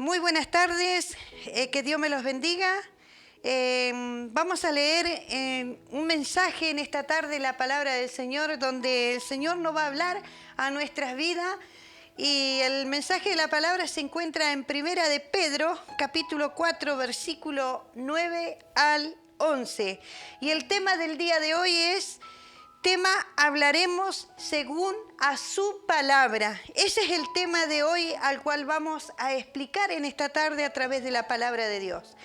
Muy buenas tardes, que Dios me los bendiga. Vamos a leer un mensaje en esta tarde, la palabra del Señor, donde el Señor nos va a hablar a nuestras vidas. Y el mensaje de la palabra se encuentra en Primera de Pedro, capítulo 4, versículo 9 al 11. Y el tema del día de hoy es... hablaremos según a su palabra. Ese es el tema de hoy al cual vamos a explicar en esta tarde a través de la palabra de Dios.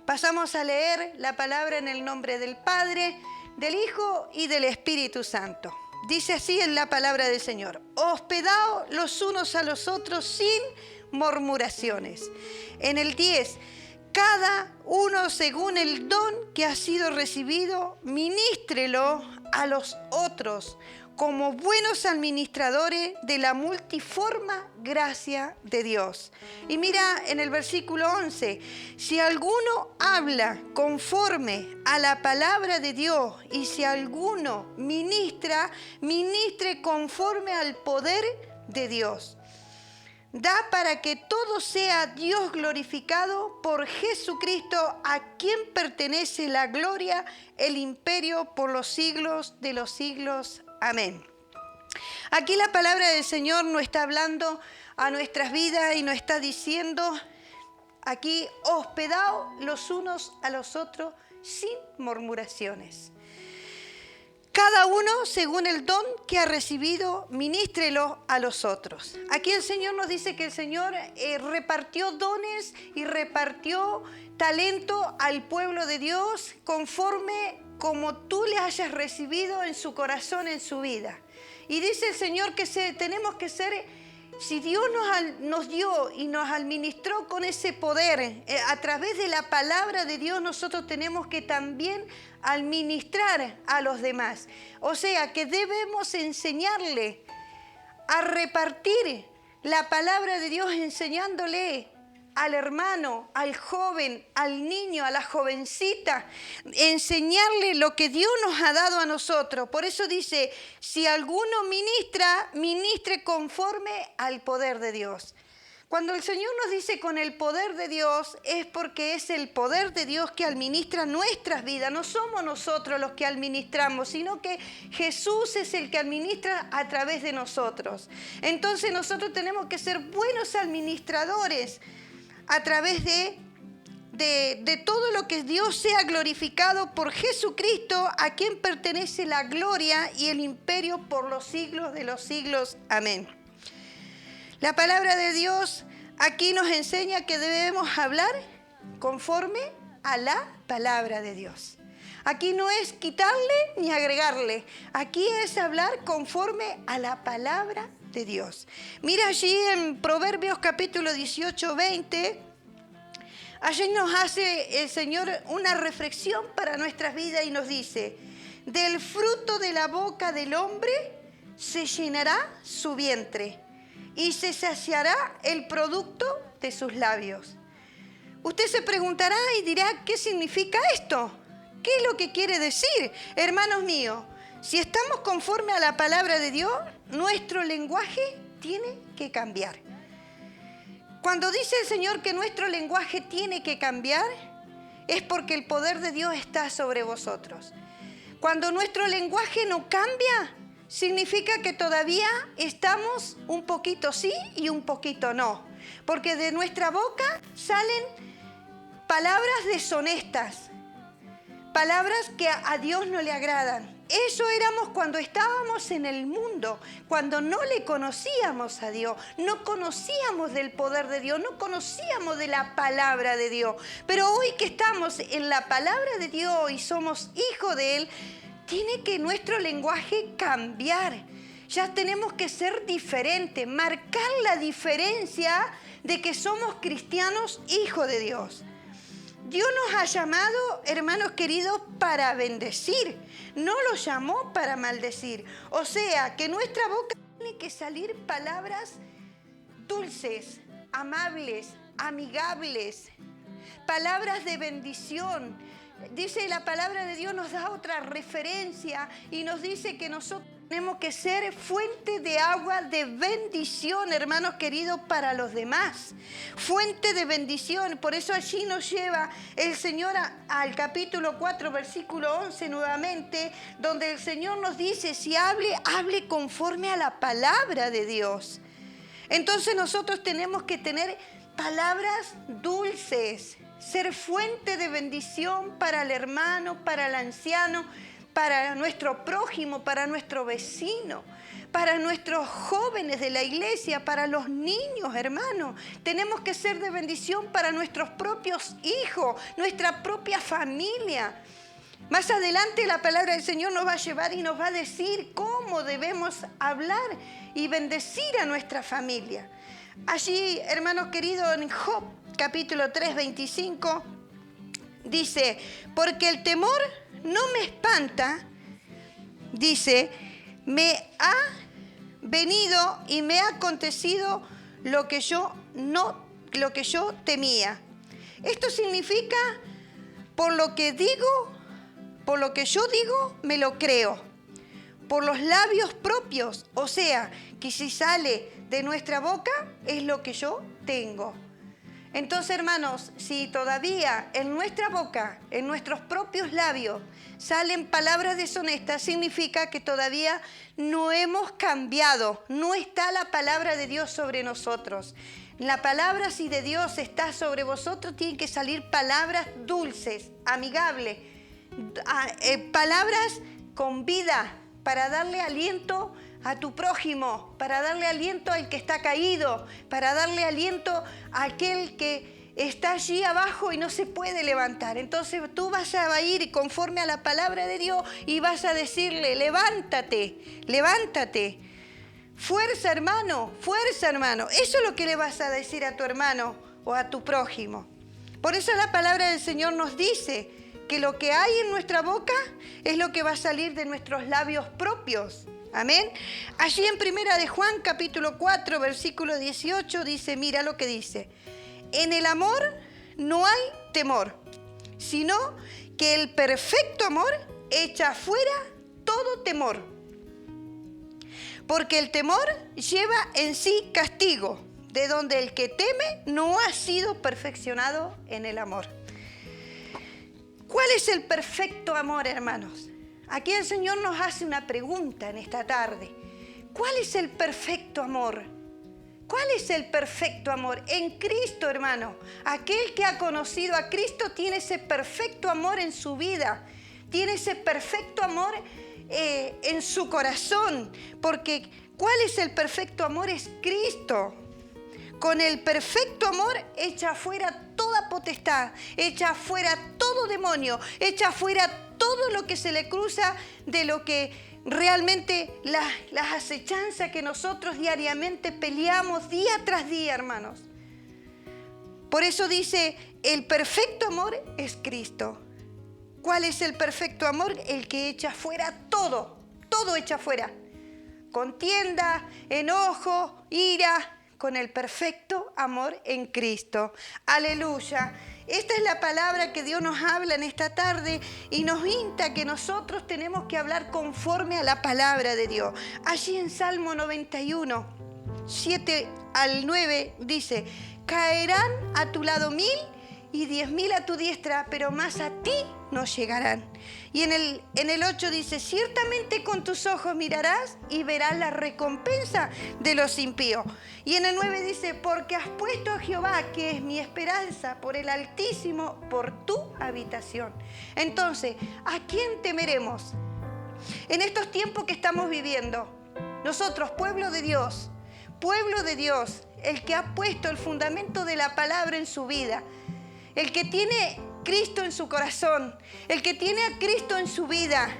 Pasamos a leer la palabra en el nombre del Padre, del Hijo y del Espíritu Santo. Dice así en la palabra del Señor: hospedaos los unos a los otros sin murmuraciones. En el 10, cada uno según el don que ha sido recibido, ministrelo a los otros como buenos administradores de la multiforme gracia de Dios. Y mira en el versículo 11, si alguno habla conforme a la palabra de Dios y si alguno ministra, ministre conforme al poder de Dios. Da para que todo sea Dios glorificado por Jesucristo, a quien pertenece la gloria, el imperio por los siglos de los siglos. Amén. Aquí la palabra del Señor nos está hablando a nuestras vidas y nos está diciendo aquí: hospedaos los unos a los otros sin murmuraciones. Cada uno, según el don que ha recibido, ministrelo a los otros. Aquí el Señor nos dice que el Señor repartió dones y repartió talento al pueblo de Dios conforme como tú le hayas recibido en su corazón, en su vida. Y dice el Señor que tenemos que ser... Si Dios nos dio y nos administró con ese poder, a través de la palabra de Dios, nosotros tenemos que también administrar a los demás. O sea, que debemos enseñarle a repartir la palabra de Dios, enseñándole al hermano, al joven, al niño, a la jovencita, enseñarle lo que Dios nos ha dado a nosotros. Por eso dice, si alguno ministra, ministre conforme al poder de Dios. Cuando el Señor nos dice con el poder de Dios, es porque es el poder de Dios que administra nuestras vidas. No somos nosotros los que administramos, sino que Jesús es el que administra a través de nosotros. Entonces nosotros tenemos que ser buenos administradores a través de todo lo que Dios sea glorificado por Jesucristo, a quien pertenece la gloria y el imperio por los siglos de los siglos. Amén. La palabra de Dios aquí nos enseña que debemos hablar conforme a la palabra de Dios. Aquí no es quitarle ni agregarle. Aquí es hablar conforme a la palabra de Dios. Mira allí en Proverbios capítulo 18, 20. Allí nos hace el Señor una reflexión para nuestras vidas y nos dice: del fruto de la boca del hombre se llenará su vientre y se saciará el producto de sus labios. Usted se preguntará y dirá: ¿qué significa esto? ¿Qué es lo que quiere decir? Hermanos míos, si estamos conforme a la palabra de Dios, nuestro lenguaje tiene que cambiar. Cuando dice el Señor que nuestro lenguaje tiene que cambiar, es porque el poder de Dios está sobre vosotros. Cuando nuestro lenguaje no cambia, significa que todavía estamos un poquito sí y un poquito no. Porque de nuestra boca salen palabras deshonestas, palabras que a Dios no le agradan. Eso éramos cuando estábamos en el mundo, cuando no le conocíamos a Dios, no conocíamos del poder de Dios, no conocíamos de la palabra de Dios. Pero hoy que estamos en la palabra de Dios y somos hijos de Él, tiene que nuestro lenguaje cambiar. Ya tenemos que ser diferentes, marcar la diferencia de que somos cristianos, hijos de Dios. Dios nos ha llamado, hermanos queridos, para bendecir. No los llamó para maldecir. O sea, que nuestra boca tiene que salir palabras dulces, amables, amigables, palabras de bendición. Dice la palabra de Dios, nos da otra referencia y nos dice que nosotros Tenemos que ser fuente de agua de bendición, hermanos queridos, para los demás. Fuente de bendición. Por eso allí nos lleva el Señor al capítulo 4, versículo 11 nuevamente, donde el Señor nos dice, si hable conforme a la palabra de Dios. Entonces nosotros tenemos que tener palabras dulces, ser fuente de bendición para el hermano, para el anciano, para nuestro prójimo, para nuestro vecino, para nuestros jóvenes de la iglesia, para los niños, hermanos. Tenemos que ser de bendición para nuestros propios hijos, nuestra propia familia. Más adelante la palabra del Señor nos va a llevar y nos va a decir cómo debemos hablar y bendecir a nuestra familia. Allí, hermanos queridos, en Job, capítulo 3, 25, dice, porque el temor no me espanta, dice, me ha venido y me ha acontecido lo que yo temía. Esto significa, por lo que yo digo, me lo creo. Por los labios propios, o sea, que si sale de nuestra boca, es lo que yo tengo. Entonces, hermanos, si todavía en nuestra boca, en nuestros propios labios, salen palabras deshonestas, significa que todavía no hemos cambiado, no está la palabra de Dios sobre nosotros. La palabra, si de Dios está sobre vosotros, tienen que salir palabras dulces, amigables, palabras con vida, para darle aliento a tu prójimo, para darle aliento al que está caído, para darle aliento a aquel que está allí abajo y no se puede levantar. Entonces tú vas a ir conforme a la palabra de Dios y vas a decirle, levántate, levántate. Fuerza, hermano, fuerza, hermano. Eso es lo que le vas a decir a tu hermano o a tu prójimo. Por eso la palabra del Señor nos dice que lo que hay en nuestra boca es lo que va a salir de nuestros labios propios. Amén. Allí en Primera de Juan, capítulo 4, versículo 18, dice, mira lo que dice. En el amor no hay temor, sino que el perfecto amor echa fuera todo temor. Porque el temor lleva en sí castigo, de donde el que teme no ha sido perfeccionado en el amor. ¿Cuál es el perfecto amor, hermanos? Aquí el Señor nos hace una pregunta en esta tarde. ¿Cuál es el perfecto amor? ¿Cuál es el perfecto amor? En Cristo, hermano. Aquel que ha conocido a Cristo tiene ese perfecto amor en su vida. Tiene ese perfecto amor en su corazón. Porque ¿cuál es el perfecto amor? Es Cristo. Con el perfecto amor echa fuera toda potestad, echa fuera todo demonio, echa fuera todo lo que se le cruza de lo que realmente las acechanzas que nosotros diariamente peleamos día tras día, hermanos. Por eso dice, el perfecto amor es Cristo. ¿Cuál es el perfecto amor? El que echa fuera todo, todo echa fuera. Contienda, enojo, ira, con el perfecto amor en Cristo. Aleluya. Esta es la palabra que Dios nos habla en esta tarde y nos insta que nosotros tenemos que hablar conforme a la palabra de Dios. Allí en Salmo 91, 7 al 9 dice, caerán a tu lado 1000 y 10.000 a tu diestra, pero más a ti no llegarán. Y en el 8 dice, ciertamente con tus ojos mirarás y verás la recompensa de los impíos. Y en el 9 dice, porque has puesto a Jehová, que es mi esperanza, por el Altísimo, por tu habitación. Entonces, ¿a quién temeremos? En estos tiempos que estamos viviendo, nosotros, pueblo de Dios, el que ha puesto el fundamento de la palabra en su vida, el que tiene Cristo en su corazón, el que tiene a Cristo en su vida,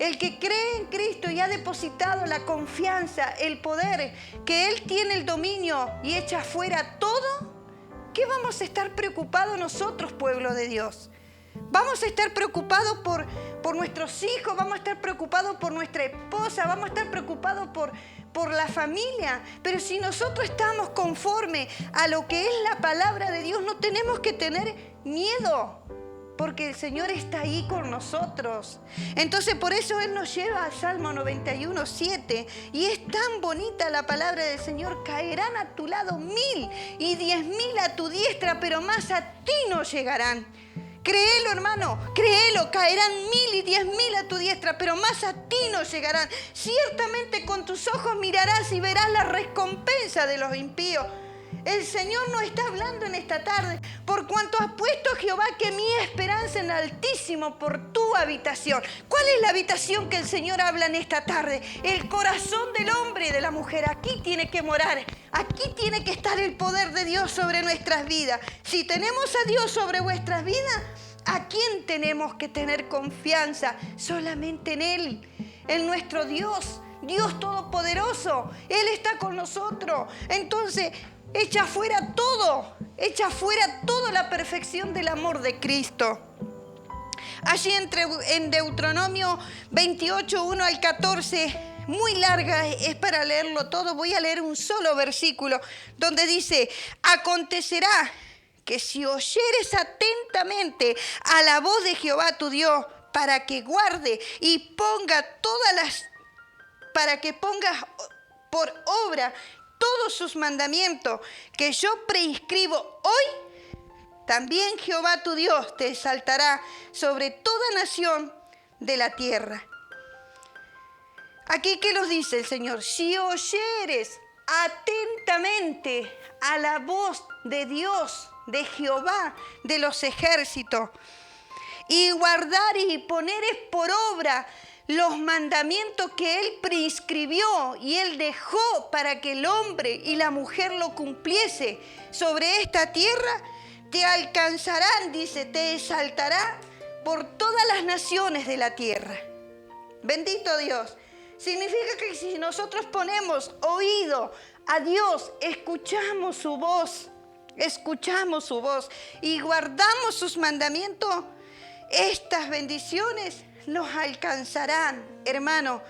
el que cree en Cristo y ha depositado la confianza, el poder, que Él tiene el dominio y echa fuera todo, ¿qué vamos a estar preocupados nosotros, pueblo de Dios? Vamos a estar preocupados por nuestros hijos, vamos a estar preocupados por nuestra esposa, vamos a estar preocupados por la familia. Pero si nosotros estamos conforme a lo que es la palabra de Dios, no tenemos que tener miedo. porque el Señor está ahí con nosotros. Entonces por eso Él nos lleva al Salmo 91:7, y es tan bonita la palabra del Señor: caerán a tu lado 1000 y 10.000 a tu diestra, pero más a ti no llegarán. Créelo, hermano, créelo, caerán 1000 y 10.000 a tu diestra, pero más a ti no llegarán. Ciertamente con tus ojos mirarás y verás la recompensa de los impíos. El Señor nos está hablando en esta tarde: por cuanto has puesto, Jehová, que mi esperanza en el Altísimo por tu habitación. ¿Cuál es la habitación que el Señor habla en esta tarde? El corazón del hombre y de la mujer. Aquí tiene que morar, aquí tiene que estar el poder de Dios sobre nuestras vidas. Si tenemos a Dios sobre vuestras vidas, ¿a quién tenemos que tener confianza? Solamente en Él, en nuestro Dios, Dios Todopoderoso. Él está con nosotros. Entonces, echa fuera toda la perfección del amor de Cristo. Allí en Deuteronomio 28, 1 al 14, muy larga, es para leerlo todo. Voy a leer un solo versículo donde dice: acontecerá que si oyeres atentamente a la voz de Jehová tu Dios, para que guarde y pongas por obra todos sus mandamientos que yo prescribo hoy, también Jehová tu Dios te exaltará sobre toda nación de la tierra. Aquí, ¿qué nos dice el Señor? Si oyeres atentamente a la voz de Dios, de Jehová, de los ejércitos, y guardar y poneres por obra los mandamientos que Él prescribió y Él dejó para que el hombre y la mujer lo cumpliese sobre esta tierra, te alcanzarán, dice, te exaltará por todas las naciones de la tierra. Bendito Dios. Significa que si nosotros ponemos oído a Dios, escuchamos su voz y guardamos sus mandamientos, estas bendiciones nos alcanzarán, hermano,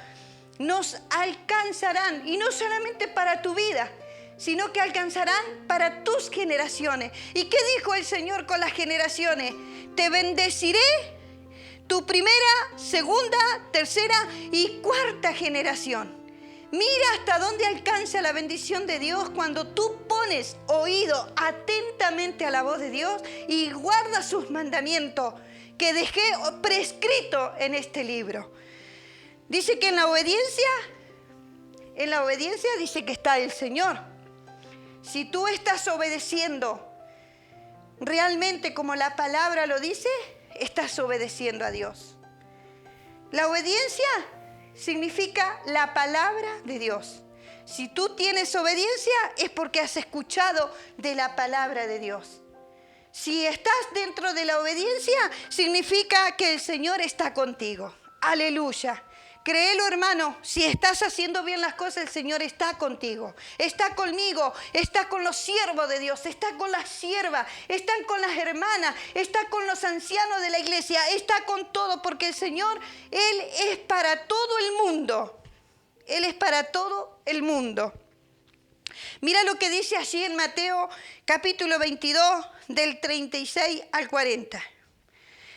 nos alcanzarán, y no solamente para tu vida, sino que alcanzarán para tus generaciones. ¿Y qué dijo el Señor con las generaciones? Te bendeciré tu primera, segunda, tercera y cuarta generación. Mira hasta dónde alcanza la bendición de Dios cuando tú pones oído atentamente a la voz de Dios y guardas sus mandamientos que dejé prescrito en este libro. Dice que en la obediencia dice que está el Señor. Si tú estás obedeciendo realmente como la palabra lo dice, estás obedeciendo a Dios. La obediencia significa la palabra de Dios. Si tú tienes obediencia es porque has escuchado de la palabra de Dios. Si estás dentro de la obediencia, significa que el Señor está contigo. Aleluya. Créelo, hermano, si estás haciendo bien las cosas, el Señor está contigo. Está conmigo, está con los siervos de Dios, está con las siervas, está con las hermanas, está con los ancianos de la iglesia, está con todo, porque el Señor, Él es para todo el mundo. Él es para todo el mundo. Mira lo que dice allí en Mateo capítulo 22, del 36 al 40.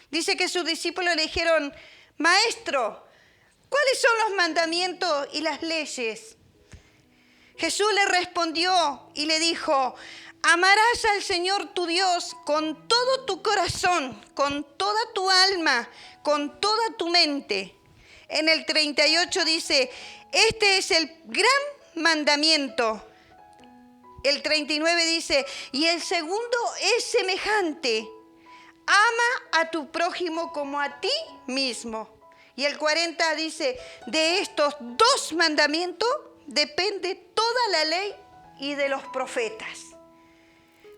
Dice que sus discípulos le dijeron: Maestro, ¿cuáles son los mandamientos y las leyes? Jesús le respondió y le dijo: amarás al Señor tu Dios con todo tu corazón, con toda tu alma, con toda tu mente. En el 38 dice: este es el gran mandamiento. El 39 dice: y el segundo es semejante: ama a tu prójimo como a ti mismo. Y el 40 dice: de estos dos mandamientos depende toda la ley y de los profetas.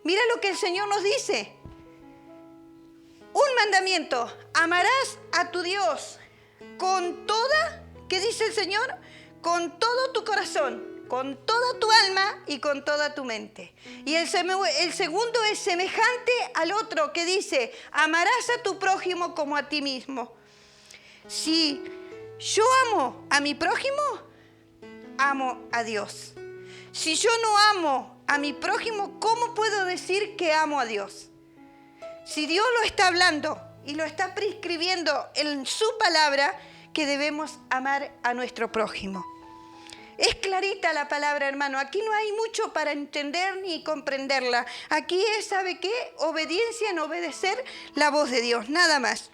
Mira lo que el Señor nos dice. Un mandamiento: amarás a tu Dios con toda, ¿qué dice el Señor? Con todo tu corazón, con toda tu alma y con toda tu mente. Y el segundo es semejante al otro, que dice: amarás a tu prójimo como a ti mismo. Si yo amo a mi prójimo, amo a Dios. Si yo no amo a mi prójimo, ¿cómo puedo decir que amo a Dios? Si Dios lo está hablando, y lo está prescribiendo en su palabra, que debemos amar a nuestro prójimo. Es clarita la palabra, hermano. Aquí no hay mucho para entender ni comprenderla. Aquí es, ¿sabe qué? Obediencia en obedecer la voz de Dios, nada más.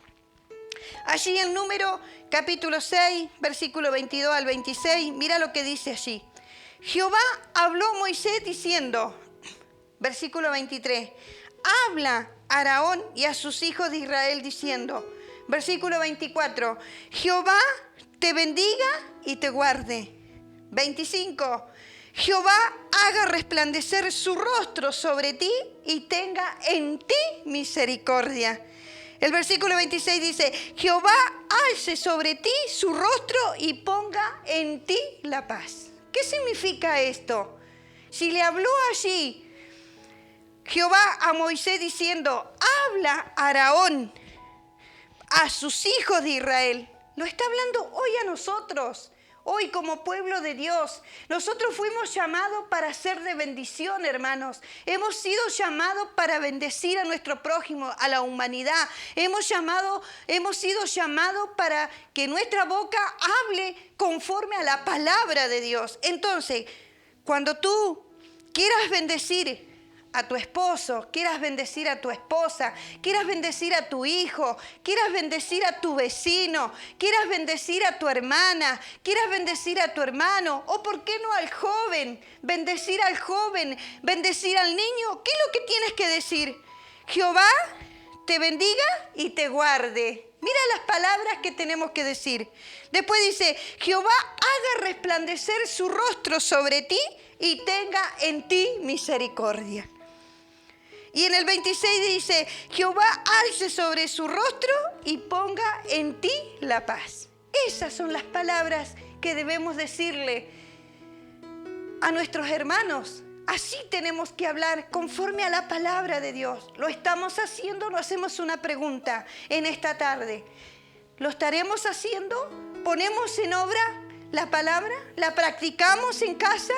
Allí en Número capítulo 6, versículo 22 al 26, mira lo que dice allí. Jehová habló a Moisés diciendo, versículo 23, habla a Aarón y a sus hijos de Israel diciendo, versículo 24, Jehová te bendiga y te guarde. 25, Jehová haga resplandecer su rostro sobre ti y tenga en ti misericordia. El versículo 26 dice, Jehová alce sobre ti su rostro y ponga en ti la paz. ¿Qué significa esto? Si le habló allí Jehová a Moisés diciendo, habla a Aarón, a sus hijos de Israel, lo está hablando hoy a nosotros. Hoy como pueblo de Dios, nosotros fuimos llamados para ser de bendición, hermanos. Hemos sido llamados para bendecir a nuestro prójimo, a la humanidad. Hemos sido llamados para que nuestra boca hable conforme a la palabra de Dios. Entonces, cuando tú quieras bendecir a tu esposo, quieras bendecir a tu esposa, quieras bendecir a tu hijo, quieras bendecir a tu vecino, quieras bendecir a tu hermana, quieras bendecir a tu hermano, o por qué no al joven, bendecir al niño, ¿qué es lo que tienes que decir? Jehová te bendiga y te guarde. Mira las palabras que tenemos que decir. Después dice, Jehová haga resplandecer su rostro sobre ti y tenga en ti misericordia. Y en el 26 dice, Jehová alce sobre su rostro y ponga en ti la paz. Esas son las palabras que debemos decirle a nuestros hermanos. Así tenemos que hablar conforme a la palabra de Dios. ¿Lo estamos haciendo? Nos hacemos una pregunta en esta tarde. ¿Lo estaremos haciendo? ¿Ponemos en obra la palabra? ¿La practicamos en casa?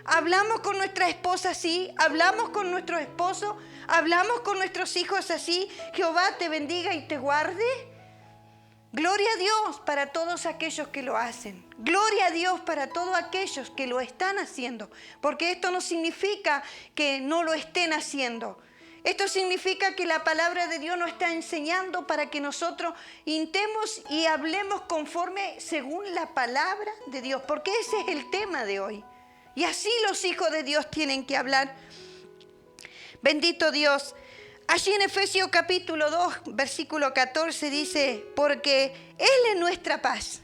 ¿Hablamos con nuestra esposa así? ¿Hablamos con nuestro esposo? ¿Hablamos con nuestros hijos así? Jehová te bendiga y te guarde. Gloria a Dios para todos aquellos que lo hacen. Gloria a Dios para todos aquellos que lo están haciendo. Porque esto no significa que no lo estén haciendo. Esto significa que la palabra de Dios nos está enseñando para que nosotros intentemos y hablemos conforme según la palabra de Dios. Porque ese es el tema de hoy. Y así los hijos de Dios tienen que hablar. Bendito Dios. Allí en Efesios capítulo 2, versículo 14 dice, porque Él es nuestra paz.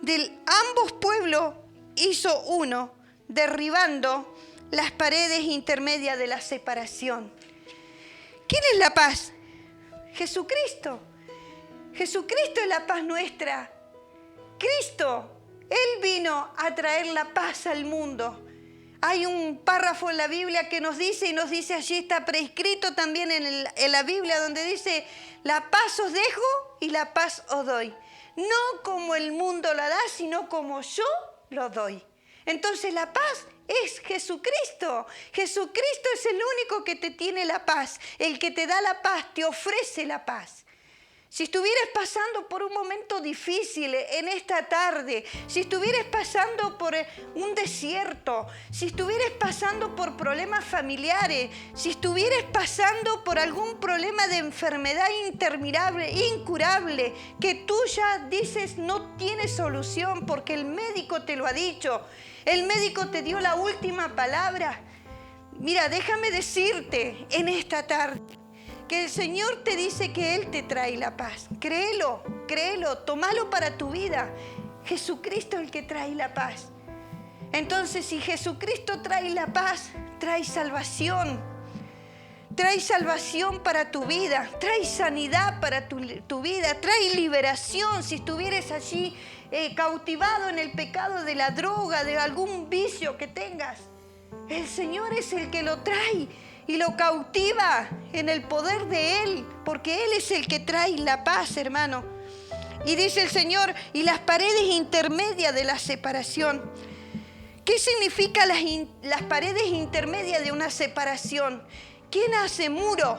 De ambos pueblos hizo uno, derribando las paredes intermedias de la separación. ¿Quién es la paz? Jesucristo. Jesucristo es la paz nuestra. Cristo, Él vino a traer la paz al mundo. Hay un párrafo en la Biblia que nos dice, y nos dice allí, está prescrito también en la Biblia, donde dice, la paz os dejo y la paz os doy. No como el mundo la da, sino como yo lo doy. Entonces la paz es Jesucristo. Jesucristo es el único que te tiene la paz. El que te da la paz, te ofrece la paz. Si estuvieras pasando por un momento difícil en esta tarde, si estuvieras pasando por un desierto, si estuvieras pasando por problemas familiares, si estuvieras pasando por algún problema de enfermedad interminable, incurable, que tú ya dices no tiene solución porque el médico te lo ha dicho, el médico te dio la última palabra. Mira, déjame decirte en esta tarde, que el Señor te dice que Él te trae la paz. Créelo, créelo, tómalo para tu vida. Jesucristo es el que trae la paz. Entonces, si Jesucristo trae la paz, trae salvación. Trae salvación para tu vida, trae sanidad para tu vida, trae liberación. Si estuvieras allí cautivado en el pecado de la droga, de algún vicio que tengas, el Señor es el que lo trae y lo cautiva en el poder de Él, porque Él es el que trae la paz, hermano. Y dice el Señor, y las paredes intermedias de la separación. ¿Qué significa las paredes intermedias de una separación? ¿Quién hace muro?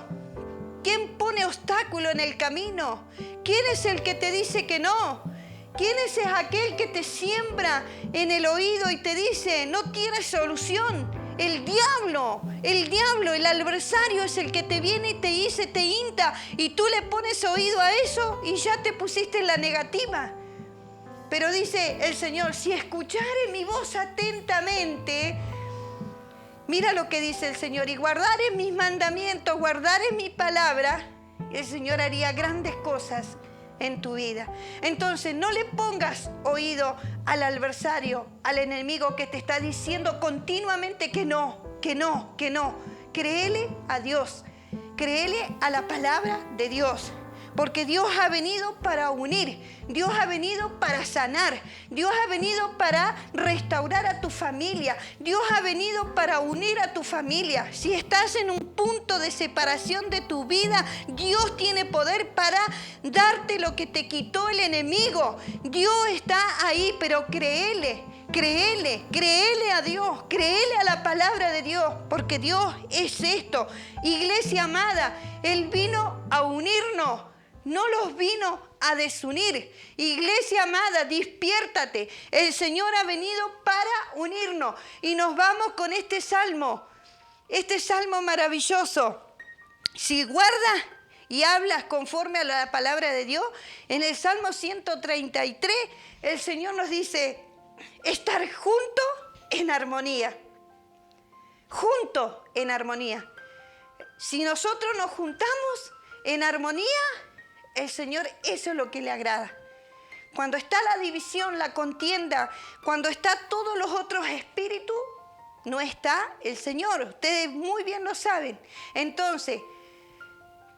¿Quién pone obstáculo en el camino? ¿Quién es el que te dice que no? ¿Quién es aquel que te siembra en el oído y te dice, no tienes solución? El diablo, el adversario es el que te viene y te dice, te hinta, y tú le pones oído a eso y ya te pusiste en la negativa. Pero dice el Señor, si escuchare mi voz atentamente, mira lo que dice el Señor, y guardare mis mandamientos, guardare mi palabra, el Señor haría grandes cosas en tu vida. Entonces no le pongas oído al adversario, al enemigo que te está diciendo continuamente que no, que no, que no. Créele a Dios, créele a la palabra de Dios. Porque Dios ha venido para unir, Dios ha venido para sanar, Dios ha venido para restaurar a tu familia, Dios ha venido para unir a tu familia. Si estás en un punto de separación de tu vida, Dios tiene poder para darte lo que te quitó el enemigo. Dios está ahí, pero créele. Créele a Dios, créele a la palabra de Dios, porque Dios es esto. Iglesia amada, Él vino a unirnos, no los vino a desunir. Iglesia amada, despiértate. El Señor ha venido para unirnos. Y nos vamos con este salmo maravilloso. Si guardas y hablas conforme a la palabra de Dios, en el Salmo 133, el Señor nos dice, estar juntos en armonía. Juntos en armonía. Si nosotros nos juntamos en armonía, el Señor eso es lo que le agrada. Cuando está la división, la contienda, cuando está todos los otros espíritus, no está el Señor. Ustedes muy bien lo saben. Entonces,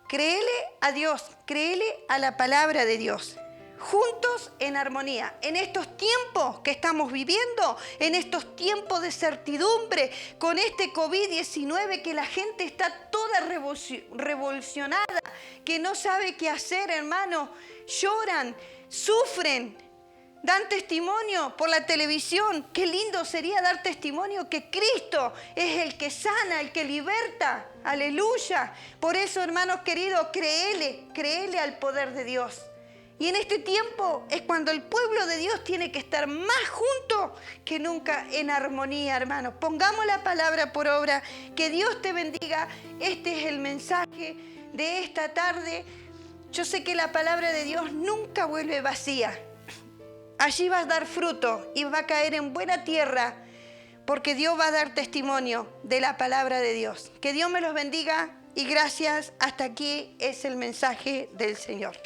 créele a Dios, créele a la palabra de Dios. Juntos en armonía. En estos tiempos que estamos viviendo, en estos tiempos de certidumbre, con este COVID-19 que la gente está toda revolucionada, que no sabe qué hacer, hermano, lloran, sufren, dan testimonio por la televisión. Qué lindo sería dar testimonio que Cristo es el que sana, el que liberta. Aleluya. Por eso, hermanos queridos, créele al poder de Dios. Y en este tiempo es cuando el pueblo de Dios tiene que estar más junto que nunca en armonía, hermanos. Pongamos la palabra por obra. Que Dios te bendiga. Este es el mensaje de esta tarde. Yo sé que la palabra de Dios nunca vuelve vacía. Allí vas a dar fruto y va a caer en buena tierra, porque Dios va a dar testimonio de la palabra de Dios. Que Dios me los bendiga y gracias. Hasta aquí es el mensaje del Señor.